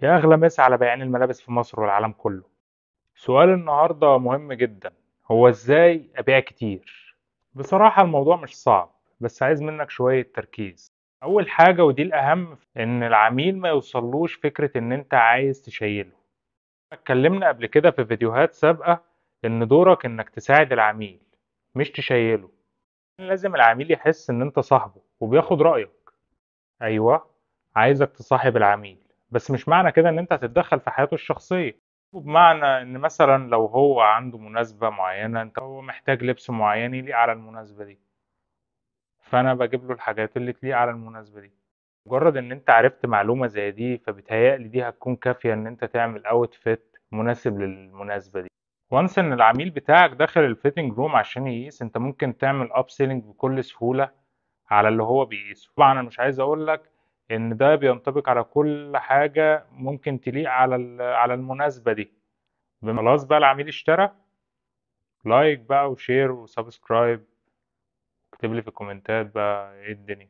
يا أغلى مسا على بياعين الملابس في مصر والعالم كله. سؤال النهاردة مهم جدا. هو إزاي أبيع كتير؟ بصراحة الموضوع مش صعب، بس عايز منك شوية تركيز. أول حاجة ودي الأهم إن العميل ما يوصلوش فكرة إن أنت عايز تشيله. اتكلمنا قبل كده في فيديوهات سابقة إن دورك إنك تساعد العميل، مش تشيله. لازم العميل يحس إن أنت صاحبه وبياخد رأيك. أيوه، عايزك تصاحب العميل، بس مش معنى كده إن أنت هتتدخل في حياته الشخصية. بمعنى إن مثلا لو هو عنده مناسبة معينة، أنت هو محتاج لبس معين يليق على المناسبة دي، فأنا بجيب له الحاجات اللي تليق على المناسبة دي. مجرد إن أنت عرفت معلومة زي دي فبتهيألي دي هتكون كافية إن أنت تعمل أوتفيت مناسب للمناسبة دي. وانس إن العميل بتاعك داخل الفيتنج روم عشان يقيس، أنت ممكن تعمل أب سيلينج بكل سهولة على اللي هو بيقيسه. طبعا انا مش عايز اقول لك ان ده بينطبق على كل حاجة ممكن تليق على على المناسبة دي. خلاص بقى العميل اشترى، لايك بقى وشير وسبسكرايب. اكتب لي في الكومنتات بقى ايه الدنيا.